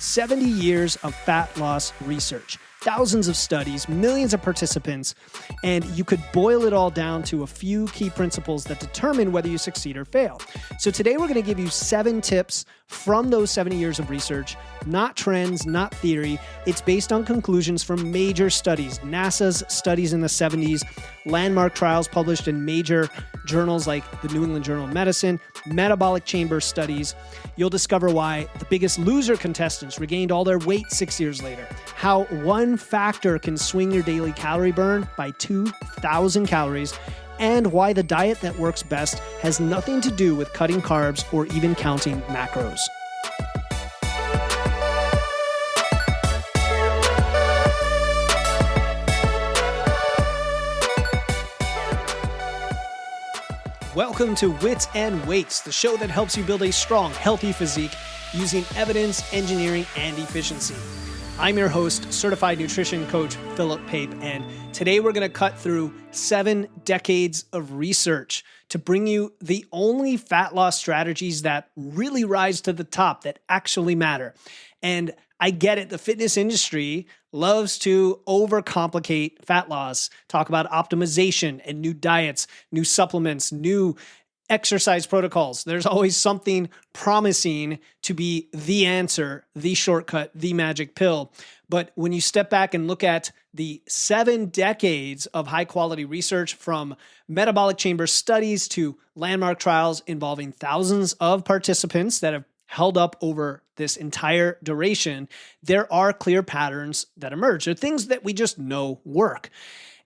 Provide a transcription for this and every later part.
70 years of fat loss research, thousands of studies, millions of participants, and you could boil it all down to a few key principles that determine whether you succeed or fail. So today we're going to give you 7 tips from those 70 years of research, not trends, not theory. It's based on conclusions from major studies, NASA's studies in the 70s, landmark trials published in major journals like the New England Journal of Medicine, metabolic chamber studies. You'll discover why the Biggest Loser contestants regained all their weight 6 years later, how one factor can swing your daily calorie burn by 2,000 calories, and why the diet that works best has nothing to do with cutting carbs or even counting macros. Welcome to Wits and Weights, the show that helps you build a strong, healthy physique using evidence, engineering, and efficiency. I'm your host, certified nutrition coach Philip Pape, and today we're going to cut through 7 decades of research to bring you the only fat loss strategies that really rise to the top, that actually matter. And I get it, the fitness industry loves to overcomplicate fat loss, talk about optimization and new diets, new supplements, new exercise protocols. There's always something promising to be the answer, the shortcut, the magic pill. But when you step back and look at the 7 decades of high quality research, from metabolic chamber studies to landmark trials involving thousands of participants that have held up over this entire duration, there are clear patterns that emerge. There are things that we just know work.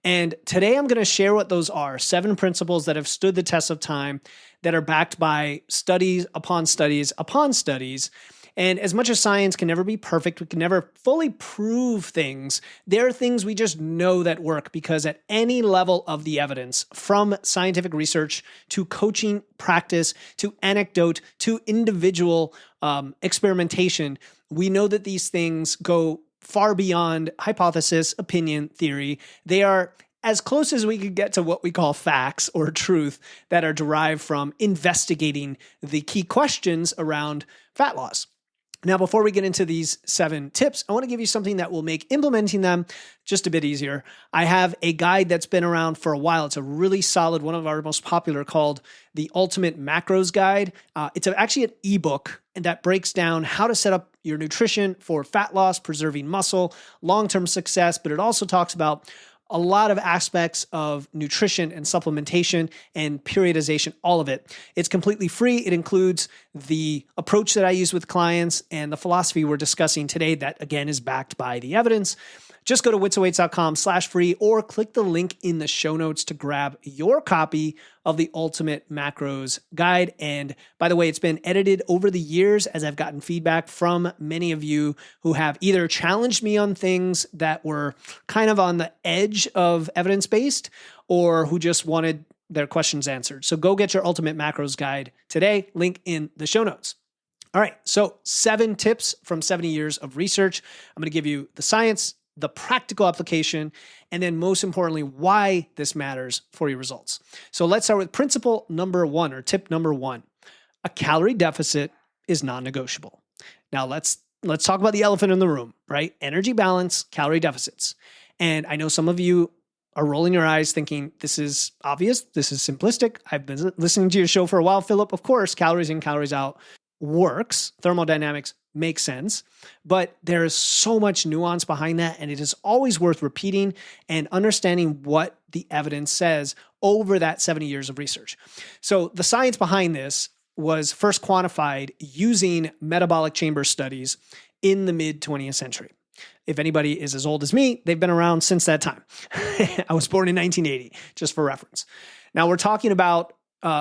And today I'm going to share what those are, 7 principles that have stood the test of time, that are backed by studies upon studies upon studies. And as much as science can never be perfect, we can never fully prove things, there are things we just know that work, because at any level of the evidence, from scientific research to coaching practice to anecdote to individual experimentation, we know that these things go far beyond hypothesis, opinion, theory. They are as close as we could get to what we call facts or truth that are derived from investigating the key questions around fat loss. Now, before we get into these 7 tips, I want to give you something that will make implementing them just a bit easier. I have a guide that's been around for a while. It's a really solid, one of our most popular, called the Ultimate Macros Guide. It's actually an ebook that breaks down how to set up your nutrition for fat loss, preserving muscle, long-term success, but it also talks about a lot of aspects of nutrition and supplementation and periodization, all of it. It's completely free. It includes the approach that I use with clients and the philosophy we're discussing today that, again, is backed by the evidence. Just go to witsandweights.com/free or click the link in the show notes to grab your copy of the Ultimate Macros Guide. And by the way, it's been edited over the years as I've gotten feedback from many of you who have either challenged me on things that were kind of on the edge of evidence-based, or who just wanted their questions answered. So go get your Ultimate Macros Guide today, link in the show notes. All right, so 7 tips from 70 years of research. I'm going to give you the science, the practical application, and then most importantly, why this matters for your results. So let's start with principle number 1, or tip number 1. A calorie deficit is non-negotiable. Now let's talk about the elephant in the room, right? Energy balance, calorie deficits. And I know some of you are rolling your eyes thinking, this is obvious, this is simplistic. I've been listening to your show for a while, Philip. Of course, calories in, calories out works. Thermodynamics makes sense, but there is so much nuance behind that, and it is always worth repeating and understanding what the evidence says over that 70 years of research. So the science behind this was first quantified using metabolic chamber studies in the mid-20th century. If anybody is as old as me, they've been around since that time. I was born in 1980, just for reference. Now we're talking about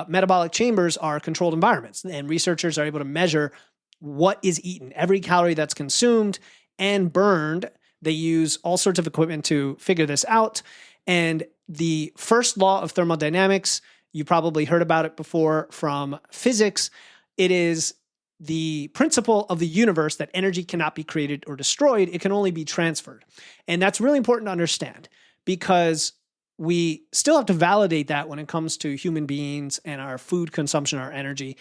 metabolic chambers are controlled environments, and researchers are able to measure what is eaten, every calorie that's consumed and burned. They use all sorts of equipment to figure this out. And the first law of thermodynamics, you probably heard about it before from physics. It is the principle of the universe that energy cannot be created or destroyed. It can only be transferred. And that's really important to understand, because we still have to validate that when it comes to human beings and our food consumption, our energy.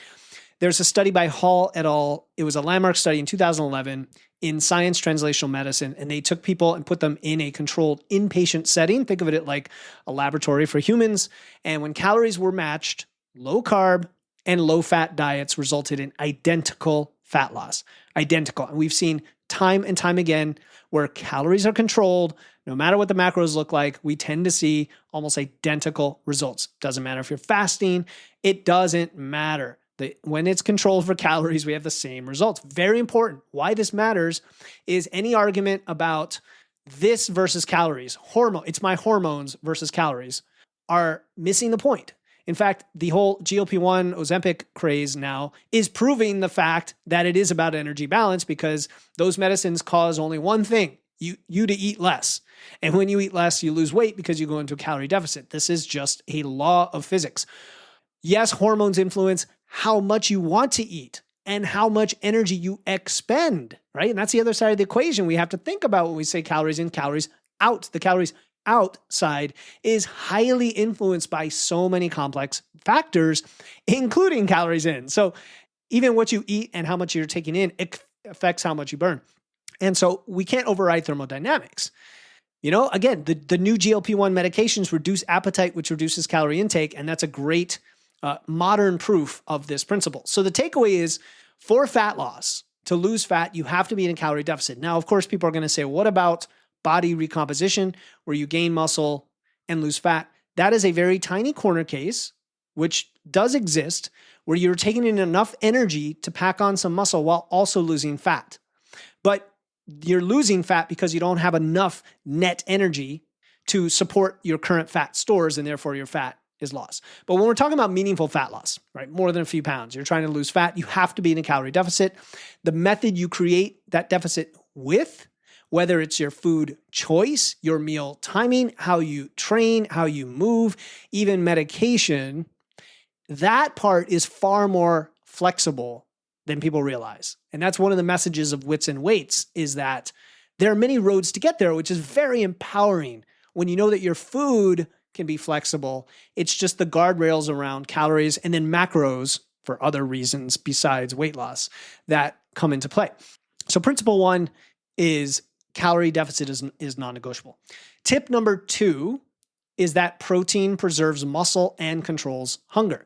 There's a study by Hall et al. It was a landmark study in 2011 in Science Translational Medicine, and they took people and put them in a controlled inpatient setting. Think of it like a laboratory for humans. And when calories were matched, low carb and low fat diets resulted in identical fat loss. Identical. And we've seen time and time again where calories are controlled, no matter what the macros look like, we tend to see almost identical results. Doesn't matter if you're fasting, it doesn't matter. When it's controlled for calories, we have the same results. Very important. Why this matters is any argument about this versus calories, it's my hormones versus calories, are missing the point. In fact, the whole GLP-1 Ozempic craze now is proving the fact that it is about energy balance, because those medicines cause only one thing, you to eat less. And when you eat less, you lose weight because you go into a calorie deficit. This is just a law of physics. Yes, hormones influence how much you want to eat and how much energy you expend, right? And that's the other side of the equation we have to think about when we say calories in, calories out. The calories outside is highly influenced by so many complex factors, including calories in. So even what you eat and how much you're taking in, it affects how much you burn. And so we can't override thermodynamics. Again, the new GLP-1 medications reduce appetite, which reduces calorie intake, and that's a great modern proof of this principle. So the takeaway is, for fat loss, to lose fat, you have to be in a calorie deficit. Now, of course, people are going to say, what about body recomposition, where you gain muscle and lose fat? That is a very tiny corner case, which does exist, where you're taking in enough energy to pack on some muscle while also losing fat. But you're losing fat because you don't have enough net energy to support your current fat stores, and therefore your fat is lost. But when we're talking about meaningful fat loss, right, more than a few pounds, you're trying to lose fat, you have to be in a calorie deficit. The method you create that deficit with, whether it's your food choice, your meal timing, how you train, how you move, even medication, that part is far more flexible than people realize. And that's one of the messages of Wits and Weights, is that there are many roads to get there, which is very empowering when you know that your food can be flexible. It's just the guardrails around calories and then macros for other reasons besides weight loss that come into play. So principle one is calorie deficit is non-negotiable. Tip number 2 is that protein preserves muscle and controls hunger.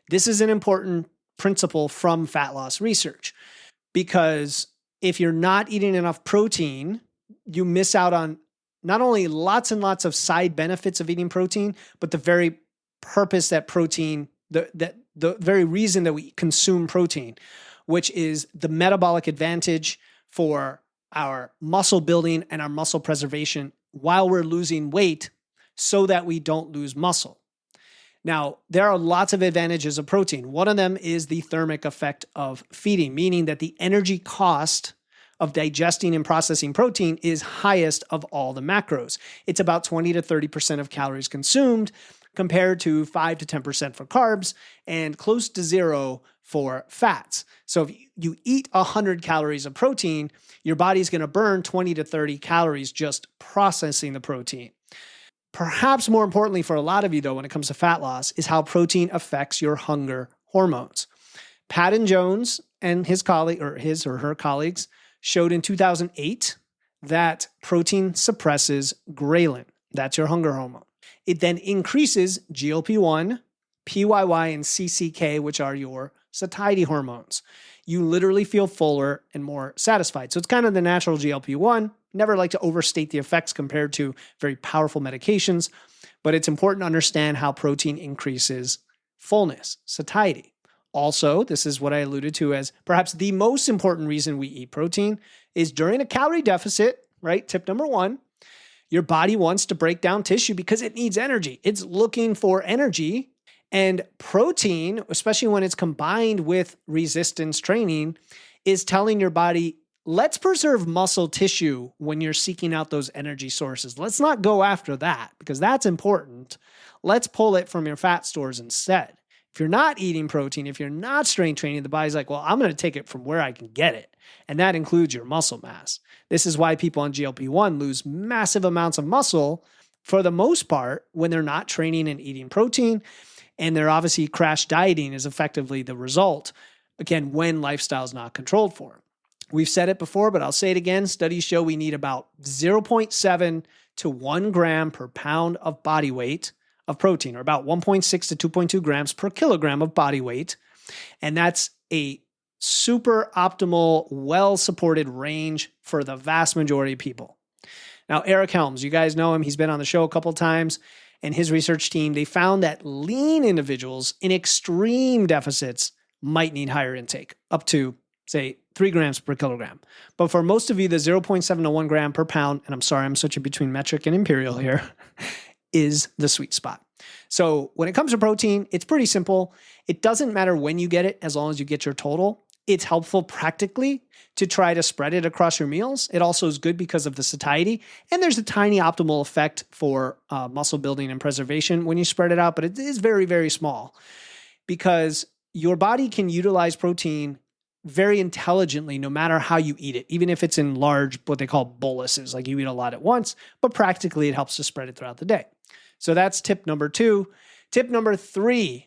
This is an important principle from fat loss research, because if you're not eating enough protein, you miss out on not only lots and lots of side benefits of eating protein, but the very purpose that protein, the very reason that we consume protein, which is the metabolic advantage for our muscle building and our muscle preservation while we're losing weight, so that we don't lose muscle. Now, there are lots of advantages of protein. One of them is the thermic effect of feeding, meaning that the energy cost of digesting and processing protein is highest of all the macros. It's about 20 to 30% of calories consumed, compared to 5 to 10% for carbs and close to 0 for fats. So if you eat 100 calories of protein, your body's going to burn 20 to 30 calories just processing the protein. Perhaps more importantly for a lot of you, though, when it comes to fat loss, is how protein affects your hunger hormones. Patton Jones and his or her colleagues showed in 2008 that protein suppresses ghrelin. That's your hunger hormone. It then increases GLP-1, PYY, and CCK, which are your satiety hormones. You literally feel fuller and more satisfied. So it's kind of the natural GLP-1. Never like to overstate the effects compared to very powerful medications, but it's important to understand how protein increases fullness, satiety. Also, this is what I alluded to as perhaps the most important reason we eat protein is during a calorie deficit, right? Tip number 1, your body wants to break down tissue because it needs energy. It's looking for energy, and protein, especially when it's combined with resistance training, is telling your body, let's preserve muscle tissue when you're seeking out those energy sources. Let's not go after that because that's important. Let's pull it from your fat stores instead. If you're not eating protein, if you're not strength training, the body's like, well, I'm going to take it from where I can get it. And that includes your muscle mass. This is why people on GLP-1 lose massive amounts of muscle for the most part when they're not training and eating protein. And they're obviously crash dieting is effectively the result. Again, when lifestyle is not controlled for. We've said it before, but I'll say it again. Studies show we need about 0.7 to 1 gram per pound of body weight of protein, or about 1.6 to 2.2 grams per kilogram of body weight. And that's a super optimal, well-supported range for the vast majority of people. Now, Eric Helms, you guys know him. He's been on the show a couple of times. And his research team, they found that lean individuals in extreme deficits might need higher intake, up to, say, 3 grams per kilogram. But for most of you, the 0.7 to 1 gram per pound, and I'm sorry, I'm switching between metric and imperial here, is the sweet spot. So when it comes to protein, it's pretty simple. It doesn't matter when you get it, as long as you get your total. It's helpful practically to try to spread it across your meals. It also is good because of the satiety. And there's a tiny optimal effect for muscle building and preservation when you spread it out, but it is very, very small because your body can utilize protein very intelligently no matter how you eat it, even if it's in large, what they call boluses, like you eat a lot at once, but practically it helps to spread it throughout the day. So that's tip number 2. Tip number 3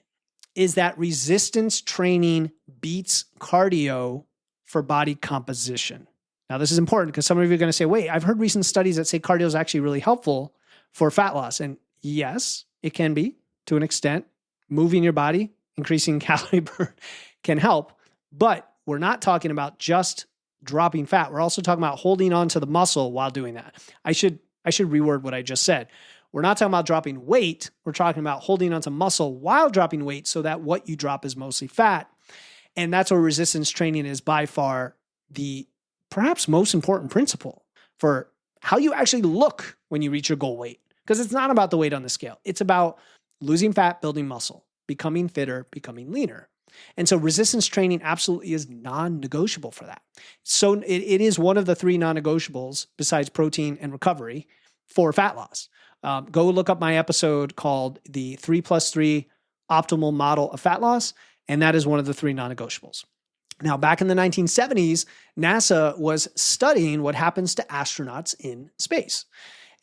is that resistance training beats cardio for body composition. Now, this is important because some of you are going to say, wait, I've heard recent studies that say cardio is actually really helpful for fat loss. And yes, it can be to an extent. Moving your body, increasing calorie burn can help. But we're not talking about just dropping fat. We're also talking about holding on to the muscle while doing that. I should reword what I just said. We're not talking about dropping weight. We're talking about holding onto muscle while dropping weight so that what you drop is mostly fat. And that's where resistance training is by far the perhaps most important principle for how you actually look when you reach your goal weight. Because it's not about the weight on the scale. It's about losing fat, building muscle, becoming fitter, becoming leaner. And so resistance training absolutely is non-negotiable for that. So it is one of the 3 non-negotiables besides protein and recovery for fat loss. Go look up my episode called the 3+3 Optimal Model of Fat Loss, and that is one of the 3 non-negotiables. Now, back in the 1970s, NASA was studying what happens to astronauts in space.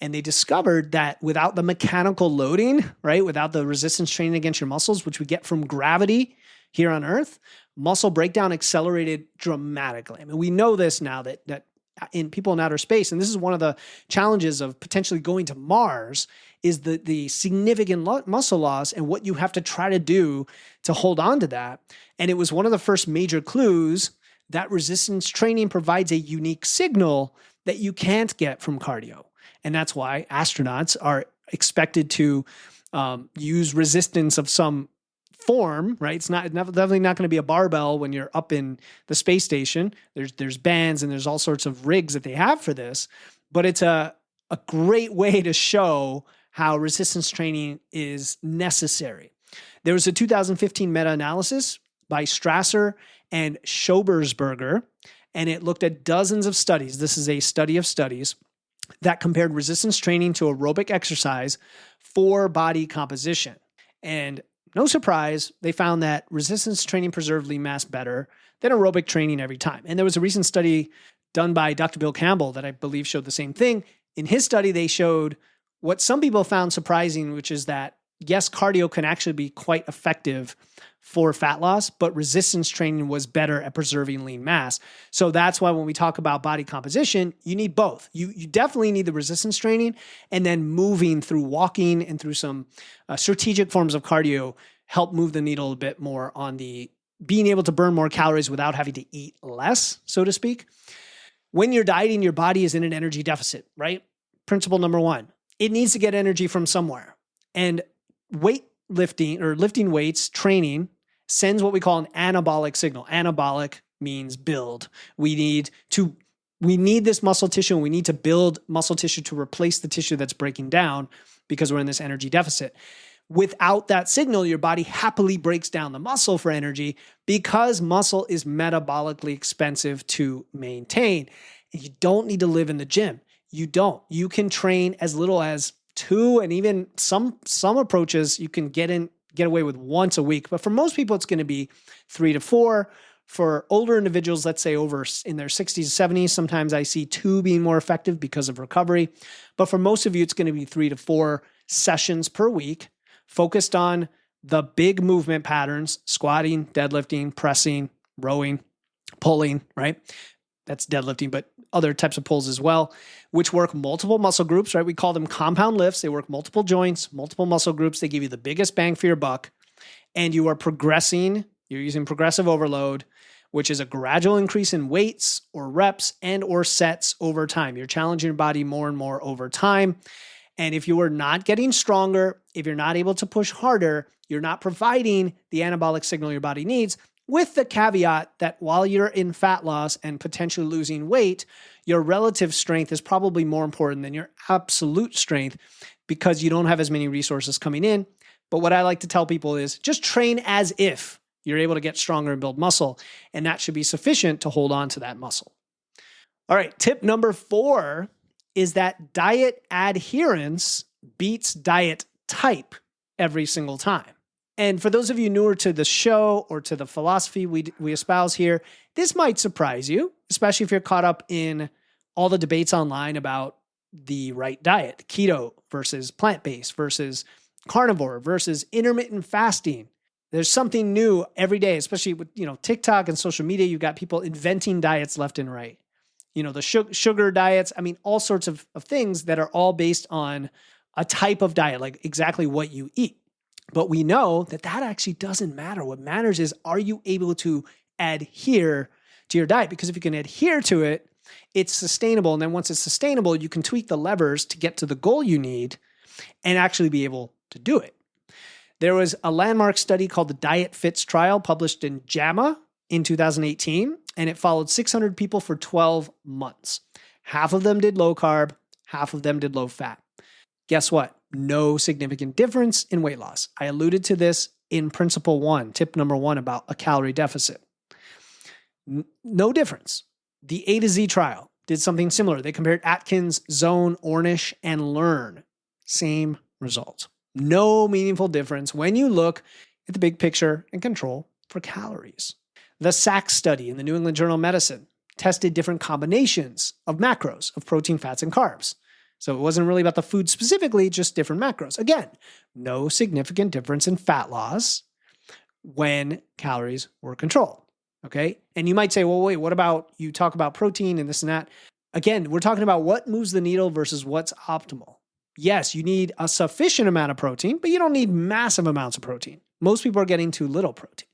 And they discovered that without the mechanical loading, right, without the resistance training against your muscles, which we get from gravity here on Earth, muscle breakdown accelerated dramatically. I mean, we know this now that in people in outer space, and this is one of the challenges of potentially going to Mars, is the significant muscle loss and what you have to try to do to hold on to that. And it was one of the first major clues that resistance training provides a unique signal that you can't get from cardio. And that's why astronauts are expected to use resistance of some form, right? It's definitely not going to be a barbell when you're up in the space station. There's bands and there's all sorts of rigs that they have for this, but it's a great way to show how resistance training is necessary. There was a 2015 meta-analysis by Strasser and Schobersberger, and it looked at dozens of studies. This is a study of studies that compared resistance training to aerobic exercise for body composition. And no surprise, they found that resistance training preserved lean mass better than aerobic training every time. And there was a recent study done by Dr. Bill Campbell that I believe showed the same thing. In his study, they showed what some people found surprising, which is that, yes, cardio can actually be quite effective for fat loss, but resistance training was better at preserving lean mass. So that's why when we talk about body composition, you need both. You definitely need the resistance training, and then moving through walking and through some strategic forms of cardio help move the needle a bit more on the being able to burn more calories without having to eat less, so to speak. When you're dieting, your body is in an energy deficit, right? Principle number 1, it needs to get energy from somewhere. And weightlifting or lifting weights training sends what we call an anabolic signal. Anabolic means build. We need this muscle tissue, and we need to build muscle tissue to replace the tissue that's breaking down because we're in this energy deficit. Without that signal, your body happily breaks down the muscle for energy because muscle is metabolically expensive to maintain. And you don't need to live in the gym. You don't. You can train as little as 2, and even some approaches you can get away with once a week. But for most people, it's going to be 3 to 4. For older individuals, let's say over in their 60s, 70s, sometimes I see 2 being more effective because of recovery. But for most of you, it's going to be 3 to 4 sessions per week, focused on the big movement patterns: squatting, deadlifting, pressing, rowing, pulling, right? That's deadlifting, but other types of pulls as well, which work multiple muscle groups, right? We call them compound lifts. They work multiple joints, multiple muscle groups. They give you the biggest bang for your buck. And you are progressing, you're using progressive overload, which is a gradual increase in weights or reps and or sets over time. You're challenging your body more and more over time. And if you are not getting stronger, if you're not able to push harder, you're not providing the anabolic signal your body needs, with the caveat that while you're in fat loss and potentially losing weight, your relative strength is probably more important than your absolute strength because you don't have as many resources coming in. But what I like to tell people is just train as if you're able to get stronger and build muscle, and that should be sufficient to hold on to that muscle. All right, tip number 4 is that diet adherence beats diet type every single time. And for those of you newer to the show or to the philosophy we espouse here, this might surprise you, especially if you're caught up in all the debates online about the right diet, keto versus plant-based versus carnivore versus intermittent fasting. There's something new every day, especially with, TikTok and social media. You've got people inventing diets left and right. The sugar diets, all sorts of things that are all based on a type of diet, like exactly what you eat. But we know that actually doesn't matter. What matters is, are you able to adhere to your diet? Because if you can adhere to it, it's sustainable. And then once it's sustainable, you can tweak the levers to get to the goal you need and actually be able to do it. There was a landmark study called the Diet Fits Trial published in JAMA in 2018, and it followed 600 people for 12 months. Half of them did low carb, half of them did low fat. Guess what? No significant difference in weight loss. I alluded to this in principle 1, tip number 1 about a calorie deficit. No difference. The A to Z trial did something similar. They compared Atkins, Zone, Ornish, and Learn. Same results. No meaningful difference when you look at the big picture and control for calories. The SAC study in the New England Journal of Medicine tested different combinations of macros of protein, fats, and carbs. So it wasn't really about the food specifically, just different macros. Again, no significant difference in fat loss when calories were controlled. Okay. And you might say, well, wait, what about you talk about protein and this and that? Again, we're talking about what moves the needle versus what's optimal. Yes, you need a sufficient amount of protein, but you don't need massive amounts of protein. Most people are getting too little protein.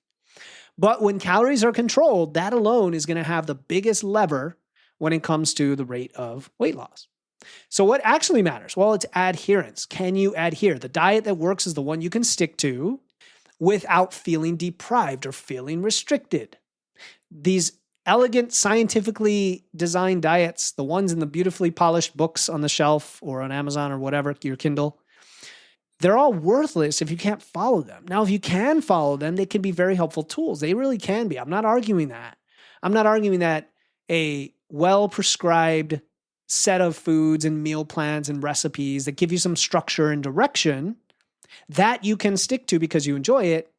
But when calories are controlled, that alone is going to have the biggest lever when it comes to the rate of weight loss. So what actually matters? Well, it's adherence. Can you adhere? The diet that works is the one you can stick to without feeling deprived or feeling restricted. These elegant, scientifically designed diets, the ones in the beautifully polished books on the shelf or on Amazon or whatever, your Kindle, they're all worthless if you can't follow them. Now, if you can follow them, they can be very helpful tools. They really can be. I'm not arguing that. I'm not arguing that a well-prescribed set of foods and meal plans and recipes that give you some structure and direction that you can stick to because you enjoy it,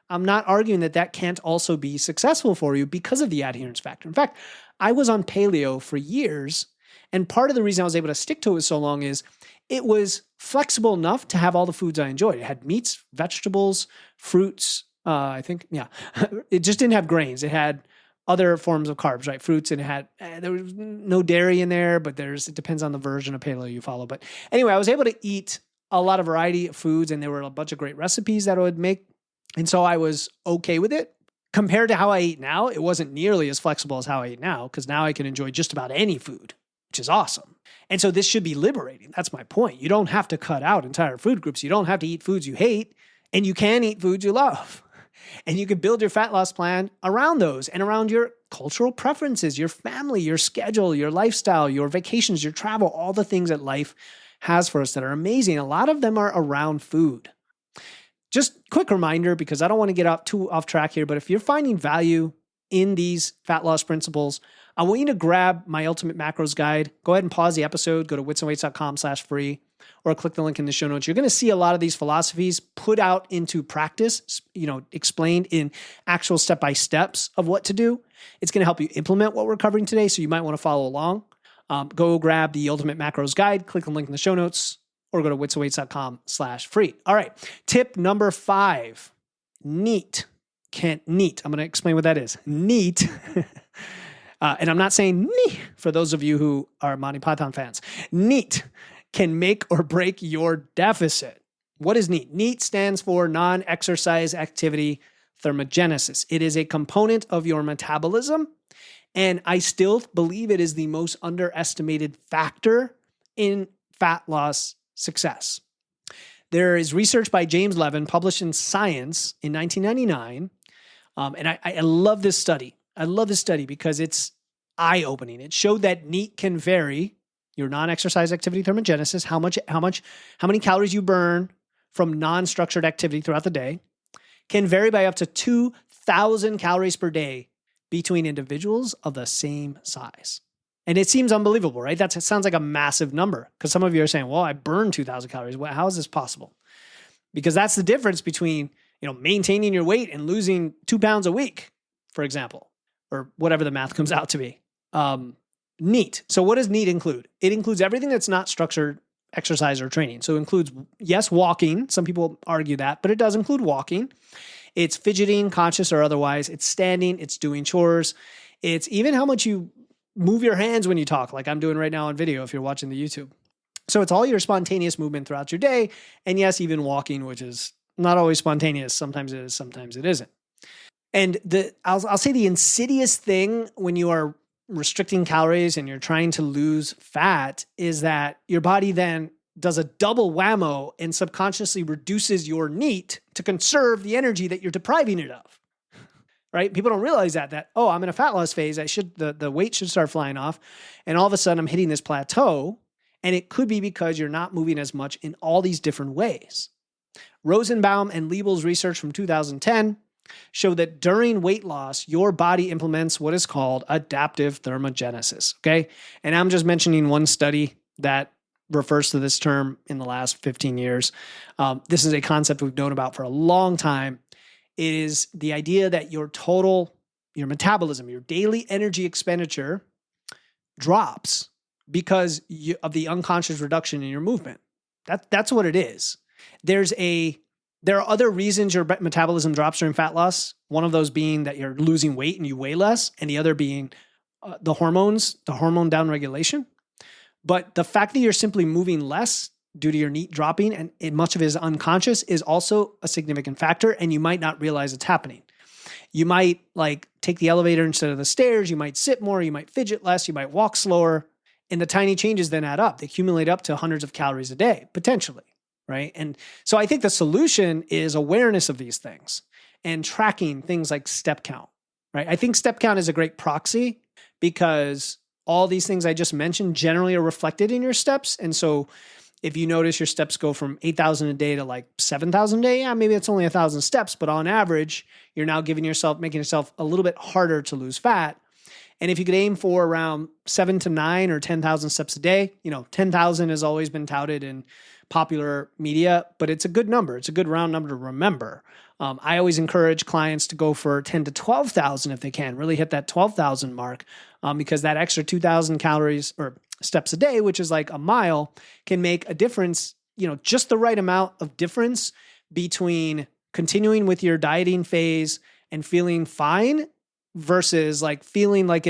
I'm not arguing that can't also be successful for you because of the adherence factor. In fact, I was on paleo for years, and part of the reason I was able to stick to it so long is it was flexible enough to have all the foods I enjoyed. It had meats, vegetables, fruits, It just didn't have grains. It had other forms of carbs, right? Fruits, and it had, there was no dairy in there, but it depends on the version of paleo you follow. But anyway, I was able to eat a lot of variety of foods, and there were a bunch of great recipes that I would make. And so I was okay with it. Compared to how I eat now, it wasn't nearly as flexible as how I eat now, because now I can enjoy just about any food, which is awesome. And so this should be liberating. That's my point. You don't have to cut out entire food groups. You don't have to eat foods you hate, and you can eat foods you love. And you can build your fat loss plan around those and around your cultural preferences, your family, your schedule, your lifestyle, your vacations, your travel, all the things that life has for us that are amazing. A lot of them are around food. Just quick reminder, because I don't want to get too off track here, but if you're finding value in these fat loss principles, I want you to grab my Ultimate Macros Guide. Go ahead and pause the episode, go to witsandweights.com/free, or click the link in the show notes. You're going to see a lot of these philosophies put out into practice, explained in actual step-by-steps of what to do. It's going to help you implement what we're covering today, so you might want to follow along. Go grab the Ultimate Macros Guide, click the link in the show notes, or go to witsandweights.com/free. All right. Tip number 5, neat. NEAT. I'm going to explain what that is. NEAT. And I'm not saying NEAT for those of you who are Monty Python fans. NEAT can make or break your deficit. What is NEAT? NEAT stands for non-exercise activity thermogenesis. It is a component of your metabolism, and I still believe it is the most underestimated factor in fat loss success. There is research by James Levin published in Science in 1999, and I love this study. I love this study because it's eye-opening. It showed that NEAT can vary your non-exercise activity thermogenesis, how many calories you burn from non-structured activity throughout the day, can vary by up to 2,000 calories per day between individuals of the same size. And it seems unbelievable, right? It sounds like a massive number because some of you are saying, well, I burn 2,000 calories. How is this possible? Because that's the difference between, maintaining your weight and losing 2 pounds a week, for example, or whatever the math comes out to be. NEAT. So what does NEAT include? It includes everything that's not structured exercise or training. So it includes, yes, walking. Some people argue that, but it does include walking. It's fidgeting, conscious or otherwise. It's standing. It's doing chores. It's even how much you move your hands when you talk, like I'm doing right now on video if you're watching the YouTube. So it's all your spontaneous movement throughout your day. And yes, even walking, which is not always spontaneous. Sometimes it is, sometimes it isn't. And I'll say the insidious thing when you are restricting calories and you're trying to lose fat is that your body then does a double whammo and subconsciously reduces your NEAT to conserve the energy that you're depriving it of. Right? People don't realize that, I'm in a fat loss phase. The weight should start flying off. And all of a sudden I'm hitting this plateau. And it could be because you're not moving as much in all these different ways. Rosenbaum and Liebel's research from 2010 show that during weight loss, your body implements what is called adaptive thermogenesis. Okay. And I'm just mentioning one study that refers to this term in the last 15 years. This is a concept we've known about for a long time. It is the idea that your metabolism, your daily energy expenditure drops because of the unconscious reduction in your movement. That's what it is. There are other reasons your metabolism drops during fat loss. One of those being that you're losing weight and you weigh less, and the other being the hormone downregulation. But the fact that you're simply moving less due to your NEAT dropping, and much of it is unconscious, is also a significant factor, and you might not realize it's happening. You might take the elevator instead of the stairs. You might sit more. You might fidget less. You might walk slower. And the tiny changes then add up. They accumulate up to hundreds of calories a day, potentially, right? And so I think the solution is awareness of these things and tracking things like step count, right? I think step count is a great proxy because all these things I just mentioned generally are reflected in your steps. And so if you notice your steps go from 8,000 a day to 7,000 a day, yeah, maybe it's only 1,000 steps, but on average, you're now making yourself a little bit harder to lose fat. And if you could aim for around 7 to 9 or 10,000 steps a day, 10,000 has always been touted in popular media, but it's a good number. It's a good round number to remember. I always encourage clients to go for 10 to 12,000 if they can, really hit that 12,000 mark, because that extra 2,000 calories or steps a day, which is like a mile, can make a difference, just the right amount of difference between continuing with your dieting phase and feeling fine versus feeling like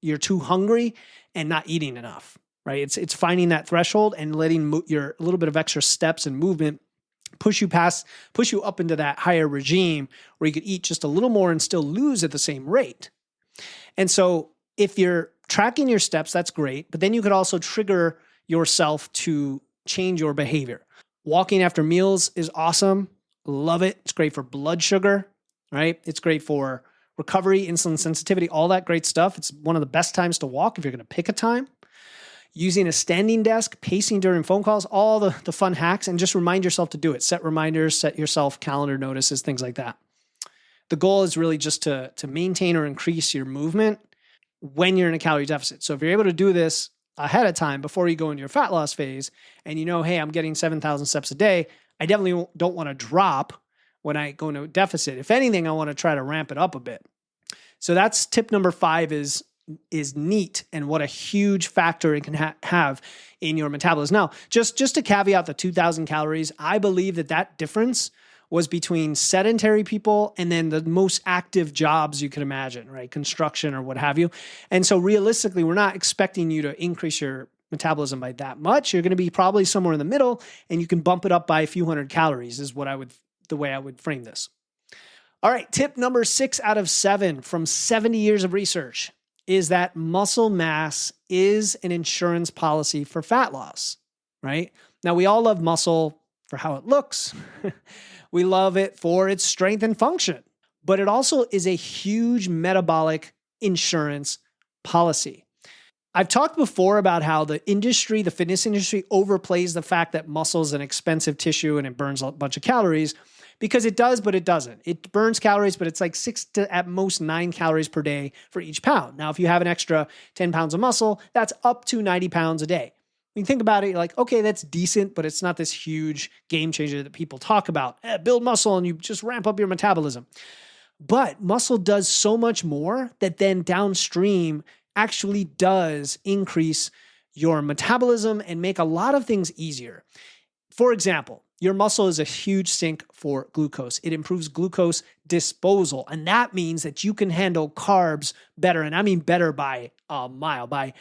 you're too hungry and not eating enough, right? It's finding that threshold and letting your little bit of extra steps and movement push you up into that higher regime where you could eat just a little more and still lose at the same rate. And so if you're tracking your steps, that's great, but then you could also trigger yourself to change your behavior. Walking after meals is awesome. Love it. It's great for blood sugar, right? It's great for recovery, insulin sensitivity, all that great stuff. It's one of the best times to walk if you're going to pick a time. Using a standing desk, pacing during phone calls, all the fun hacks, and just remind yourself to do it. Set reminders, set yourself calendar notices, things like that. The goal is really just to maintain or increase your movement when you're in a calorie deficit. So if you're able to do this ahead of time before you go into your fat loss phase and hey, I'm getting 7,000 steps a day, I definitely don't want to drop when I go into a deficit. If anything, I want to try to ramp it up a bit. So that's tip number 5 is NEAT and what a huge factor it can have in your metabolism. Now, just to caveat the 2,000 calories, I believe that difference was between sedentary people and then the most active jobs you can imagine, right? Construction or what have you. And so realistically, we're not expecting you to increase your metabolism by that much. You're going to be probably somewhere in the middle, and you can bump it up by a few hundred calories is the way I would frame this. All right, tip number 6 out of 7 from 70 years of research is that muscle mass is an insurance policy for fat loss, right? Now, we all love muscle for how it looks. We love it for its strength and function, but it also is a huge metabolic insurance policy. I've talked before about how the fitness industry overplays the fact that muscle is an expensive tissue and it burns a bunch of calories, because it does, but it doesn't. It burns calories, but it's like 6 to at most 9 calories per day for each pound. Now, if you have an extra 10 pounds of muscle, that's up to 90 pounds a day. When you think about it, you're like, okay, that's decent, but it's not this huge game changer that people talk about. Build muscle and you just ramp up your metabolism. But muscle does so much more that then downstream actually does increase your metabolism and make a lot of things easier. For example, your muscle is a huge sink for glucose. It improves glucose disposal. And that means that you can handle carbs better. And I mean better by a mile, by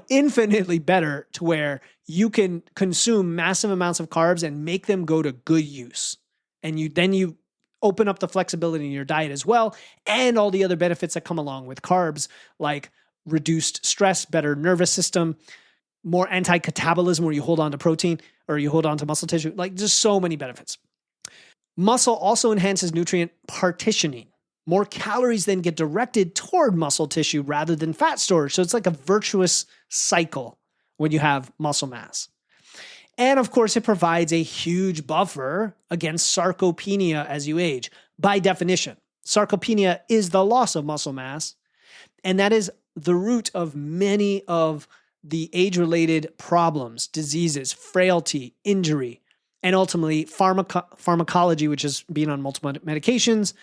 infinitely better, to where you can consume massive amounts of carbs and make them go to good use. And you open up the flexibility in your diet as well, and all the other benefits that come along with carbs, like reduced stress, better nervous system, more anti-catabolism where you hold on to protein or you hold on to muscle tissue, like just so many benefits. Muscle also enhances nutrient partitioning. More calories then get directed toward muscle tissue rather than fat storage. So it's like a virtuous cycle when you have muscle mass. And of course, it provides a huge buffer against sarcopenia as you age. By definition, sarcopenia is the loss of muscle mass, and that is the root of many of the age-related problems, diseases, frailty, injury, and ultimately pharmacology, which is being on multiple medications,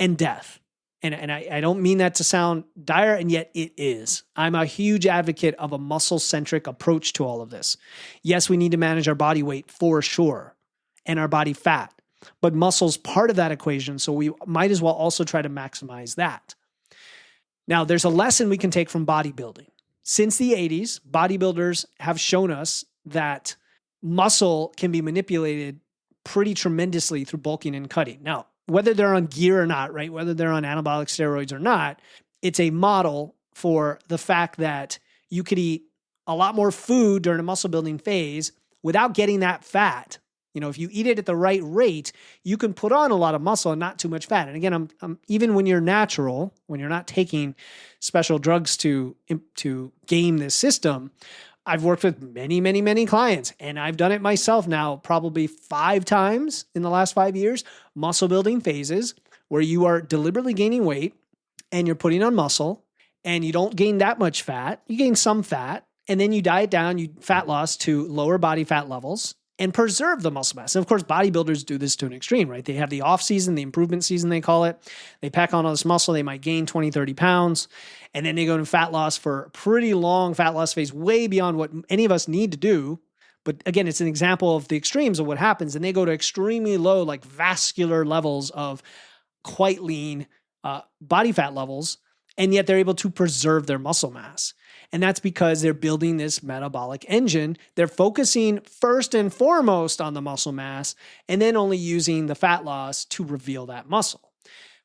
and death. And I don't mean that to sound dire, and yet it is. I'm a huge advocate of a muscle-centric approach to all of this. Yes, we need to manage our body weight for sure, and our body fat, but muscle's part of that equation, so we might as well also try to maximize that. Now, there's a lesson we can take from bodybuilding. Since the 80s, bodybuilders have shown us that muscle can be manipulated pretty tremendously through bulking and cutting. Now, whether they're on gear or not, right? Whether they're on anabolic steroids or not, it's a model for the fact that you could eat a lot more food during a muscle building phase without getting that fat. If you eat it at the right rate, you can put on a lot of muscle and not too much fat. And again, I'm even when you're natural, when you're not taking special drugs to game this system, I've worked with many, many, many clients, and I've done it myself now probably 5 times in the last 5 years, muscle building phases where you are deliberately gaining weight and you're putting on muscle and you don't gain that much fat. You gain some fat, and then you diet down, you fat loss to lower body fat levels and preserve the muscle mass. And of course, bodybuilders do this to an extreme, right? They have the off season, the improvement season, they call it. They pack on all this muscle. They might gain 20, 30 pounds. And then they go into fat loss for a pretty long fat loss phase, way beyond what any of us need to do. But again, it's an example of the extremes of what happens. And they go to extremely low, like vascular levels of quite lean body fat levels. And yet they're able to preserve their muscle mass. And that's because they're building this metabolic engine. They're focusing first and foremost on the muscle mass, and then only using the fat loss to reveal that muscle.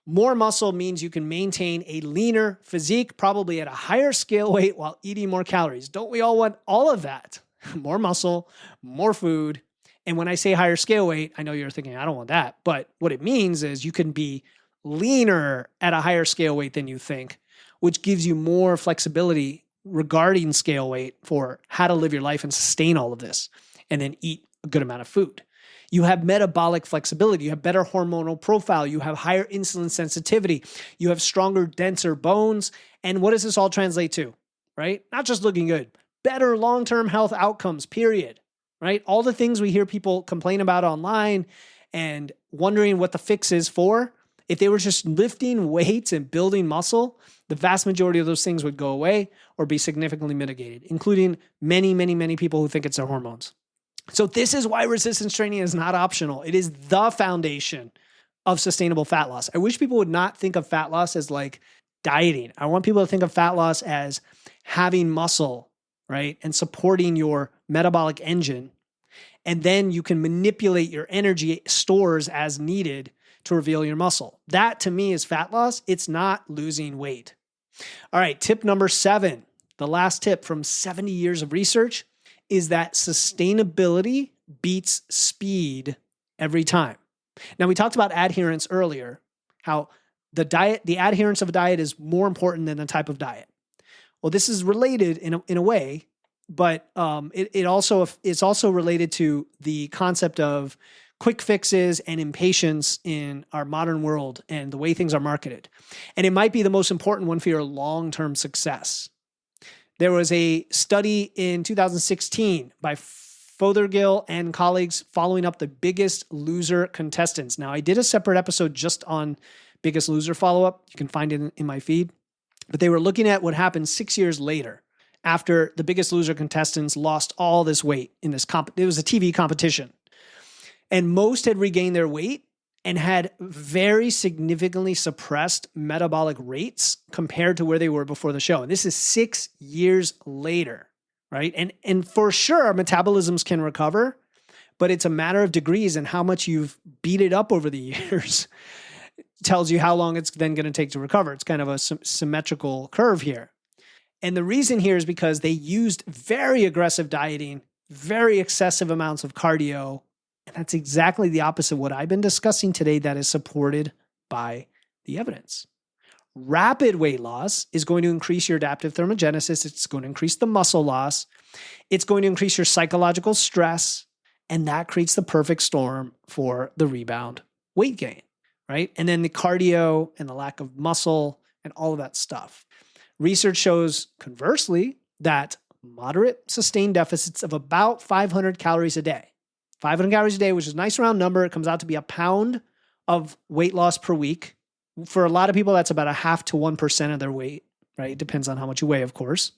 More muscle means you can maintain a leaner physique, probably at a higher scale weight while eating more calories. Don't we all want all of that? More muscle, more food. And when I say higher scale weight, I know you're thinking, I don't want that. But what it means is you can be leaner at a higher scale weight than you think, which gives you more flexibility regarding scale weight for how to live your life and sustain all of this, and then eat a good amount of food. You have metabolic flexibility. You have better hormonal profile. You have higher insulin sensitivity. You have stronger, denser bones. And what does this all translate to, right? Not just looking good, better long-term health outcomes, period, right? All the things we hear people complain about online and wondering what the fix is for, if they were just lifting weights and building muscle, the vast majority of those things would go away or be significantly mitigated, including many, many, many people who think it's their hormones. So this is why resistance training is not optional. It is the foundation of sustainable fat loss. I wish people would not think of fat loss as like dieting. I want people to think of fat loss as having muscle, right? And supporting your metabolic engine. And then you can manipulate your energy stores as needed to reveal your muscle. That to me is fat loss. It's not losing weight. All right, tip number 7, the last tip from 70 years of research is that sustainability beats speed every time. Now, we talked about adherence earlier, how the adherence of a diet is more important than the type of diet. Well, this is related in a way, but it's also related to the concept of quick fixes and impatience in our modern world and the way things are marketed. And it might be the most important one for your long-term success. There was a study in 2016 by Fothergill and colleagues following up the Biggest Loser contestants. Now, I did a separate episode just on Biggest Loser follow-up. You can find it in my feed. But they were looking at what happened 6 years later after the Biggest Loser contestants lost all this weight in this it was a TV competition. And most had regained their weight and had very significantly suppressed metabolic rates compared to where they were before the show. And this is 6 years later, right? And for sure, our metabolisms can recover, but it's a matter of degrees and how much you've beat it up over the years tells you how long it's then going to take to recover. It's kind of a symmetrical curve here. And the reason here is because they used very aggressive dieting, very excessive amounts of cardio. And that's exactly the opposite of what I've been discussing today that is supported by the evidence. Rapid weight loss is going to increase your adaptive thermogenesis. It's going to increase the muscle loss. It's going to increase your psychological stress. And that creates the perfect storm for the rebound weight gain, right? And then the cardio and the lack of muscle and all of that stuff. Research shows, conversely, that moderate sustained deficits of about 500 calories a day, 500 calories a day, which is a nice round number. It comes out to be a pound of weight loss per week. For a lot of people, that's about 0.5 to 1% of their weight, right? It depends on how much you weigh, of course.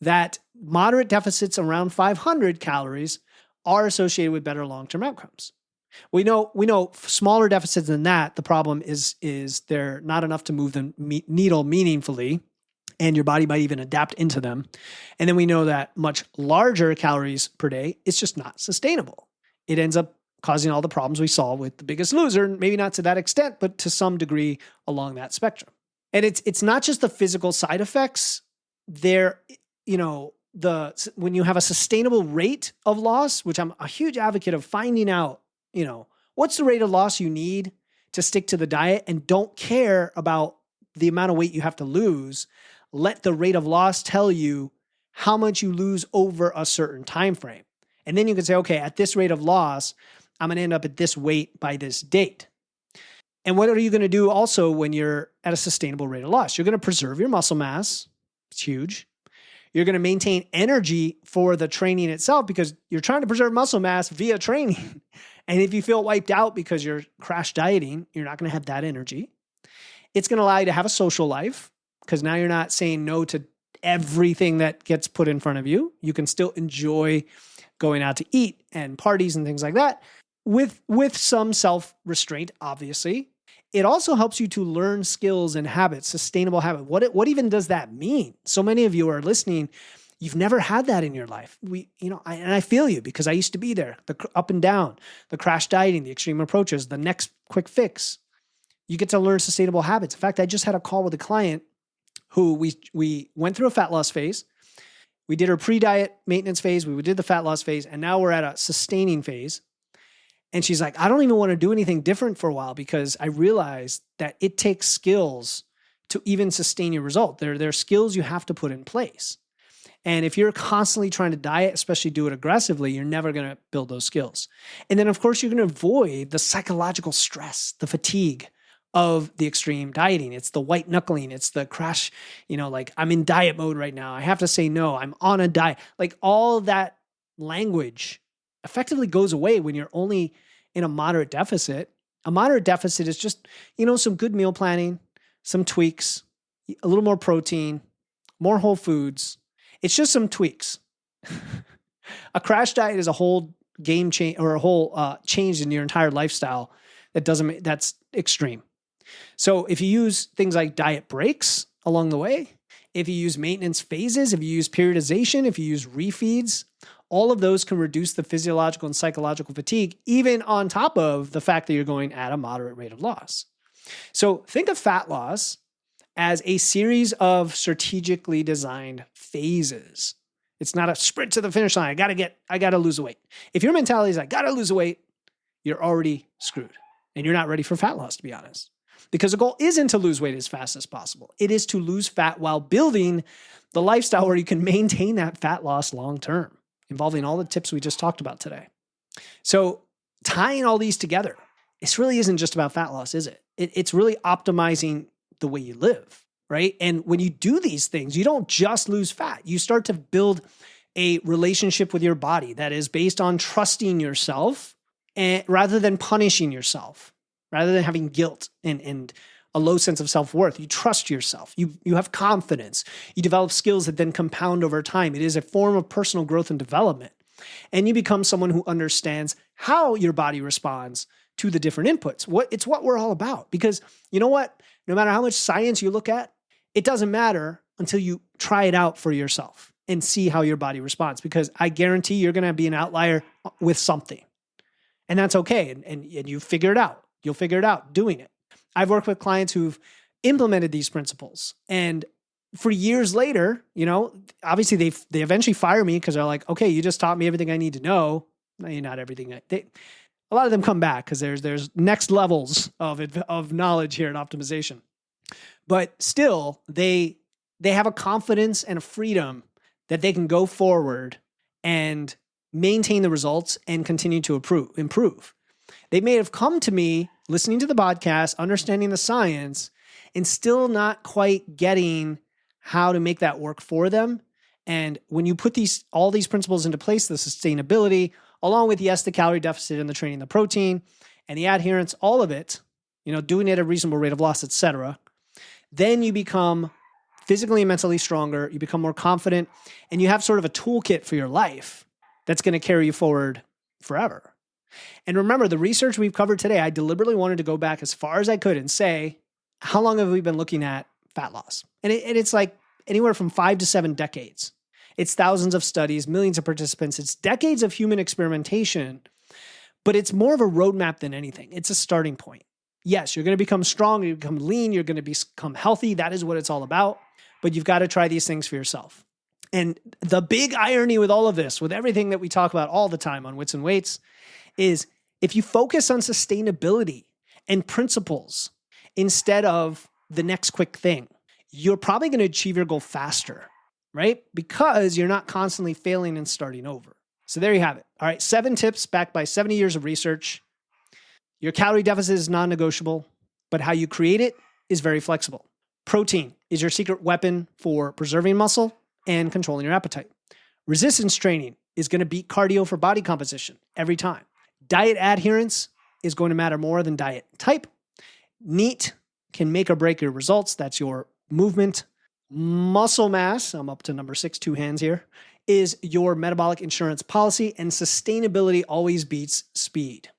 That moderate deficits around 500 calories are associated with better long-term outcomes. We know smaller deficits than that, the problem is they're not enough to move the needle meaningfully, and your body might even adapt into them. And then we know that much larger calories per day, it's just not sustainable. It ends up causing all the problems we saw with the Biggest Loser, maybe not to that extent, but to some degree along that spectrum. And it's not just the physical side effects. When you have a sustainable rate of loss, which I'm a huge advocate of finding out, what's the rate of loss you need to stick to the diet, and don't care about the amount of weight you have to lose. Let the rate of loss tell you how much you lose over a certain time frame. And then you can say, okay, at this rate of loss, I'm going to end up at this weight by this date. And what are you going to do also when you're at a sustainable rate of loss? You're going to preserve your muscle mass. It's huge. You're going to maintain energy for the training itself because you're trying to preserve muscle mass via training. And if you feel wiped out because you're crash dieting, you're not going to have that energy. It's going to allow you to have a social life because now you're not saying no to everything that gets put in front of you. You can still enjoy going out to eat and parties and things like that with some self-restraint, obviously. It also helps you to learn skills and habits, sustainable habits. What even does that mean? So many of you are listening. You've never had that in your life. I feel you because I used to be there, the up and down, the crash dieting, the extreme approaches, the next quick fix. You get to learn sustainable habits. In fact, I just had a call with a client who we went through a fat loss phase. We did her pre-diet maintenance phase. We did the fat loss phase. And now we're at a sustaining phase. And she's like, I don't even want to do anything different for a while because I realized that it takes skills to even sustain your result. There are skills you have to put in place. And if you're constantly trying to diet, especially do it aggressively, you're never going to build those skills. And then, of course, you're going to avoid the psychological stress, the fatigue of the extreme dieting. It's the white knuckling. It's the crash, like I'm in diet mode right now. I have to say no. I'm on a diet. Like all that language effectively goes away when you're only in a moderate deficit. A moderate deficit is just, some good meal planning, some tweaks, a little more protein, more whole foods. It's just some tweaks. A crash diet is a whole game change or a whole change in your entire lifestyle that's extreme. So if you use things like diet breaks along the way, if you use maintenance phases, if you use periodization, if you use refeeds, all of those can reduce the physiological and psychological fatigue, even on top of the fact that you're going at a moderate rate of loss. So think of fat loss as a series of strategically designed phases. It's not a sprint to the finish line. I gotta lose weight. If your mentality is I gotta lose weight, you're already screwed. And you're not ready for fat loss, to be honest. Because the goal isn't to lose weight as fast as possible. It is to lose fat while building the lifestyle where you can maintain that fat loss long term, involving all the tips we just talked about today. So tying all these together, this really isn't just about fat loss, is it? It's really optimizing the way you live, right? And when you do these things, you don't just lose fat. You start to build a relationship with your body that is based on trusting yourself rather than punishing yourself, rather than having guilt and a low sense of self-worth. You trust yourself. You have confidence. You develop skills that then compound over time. It is a form of personal growth and development. And you become someone who understands how your body responds to the different inputs. It's what we're all about. Because you know what? No matter how much science you look at, it doesn't matter until you try it out for yourself and see how your body responds. Because I guarantee you're going to be an outlier with something. And that's okay. And you figure it out. You'll figure it out doing it. I've worked with clients who've implemented these principles. And for years later, obviously they eventually fire me because they're like, okay, you just taught me everything I need to know. Not everything. A lot of them come back because there's next levels of knowledge here in optimization. But still, they have a confidence and a freedom that they can go forward and maintain the results and continue to improve. They may have come to me listening to the podcast, understanding the science, and still not quite getting how to make that work for them. And when you put all these principles into place, the sustainability, along with, yes, the calorie deficit and the training, the protein and the adherence, all of it, doing it at a reasonable rate of loss, etc., then you become physically and mentally stronger. You become more confident, and you have sort of a toolkit for your life that's going to carry you forward forever. And remember, the research we've covered today, I deliberately wanted to go back as far as I could and say, how long have we been looking at fat loss? And it's like anywhere from 5 to 7 decades. It's thousands of studies, millions of participants. It's decades of human experimentation, but it's more of a roadmap than anything. It's a starting point. Yes, you're going to become strong, you become lean, you're going to become healthy. That is what it's all about. But you've got to try these things for yourself. And the big irony with all of this, with everything that we talk about all the time on Wits and Weights, is if you focus on sustainability and principles instead of the next quick thing, you're probably going to achieve your goal faster, right? Because you're not constantly failing and starting over. So there you have it. All right, 7 tips backed by 70 years of research. Your calorie deficit is non-negotiable, but how you create it is very flexible. Protein is your secret weapon for preserving muscle and controlling your appetite. Resistance training is going to beat cardio for body composition every time. Diet adherence is going to matter more than diet type. NEAT can make or break your results. That's your movement. Muscle mass, I'm up to number 6, 2 hands here, is your metabolic insurance policy, and sustainability always beats speed.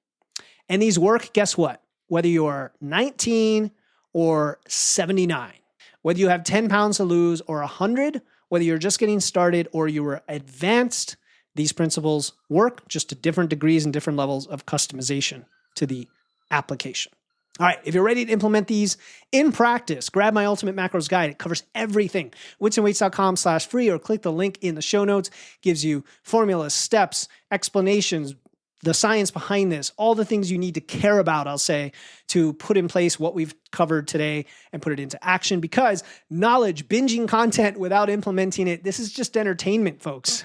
And these work, guess what? Whether you're 19 or 79, whether you have 10 pounds to lose or 100, whether you're just getting started or you were advanced, these principles work, just to different degrees and different levels of customization to the application. All right, if you're ready to implement these in practice, grab my Ultimate Macros Guide. It covers everything. witsandweights.com/free, or click the link in the show notes. Gives you formulas, steps, explanations, the science behind this, all the things you need to care about, I'll say, to put in place what we've covered today and put it into action. Because knowledge, binging content without implementing it, this is just entertainment, folks.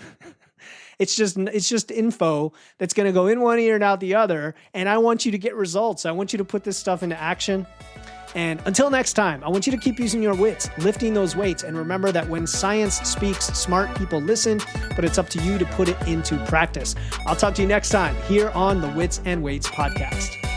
It's just info that's going to go in one ear and out the other. And I want you to get results. I want you to put this stuff into action. And until next time, I want you to keep using your wits, lifting those weights. And remember that when science speaks, smart people listen, but it's up to you to put it into practice. I'll talk to you next time here on the Wits and Weights podcast.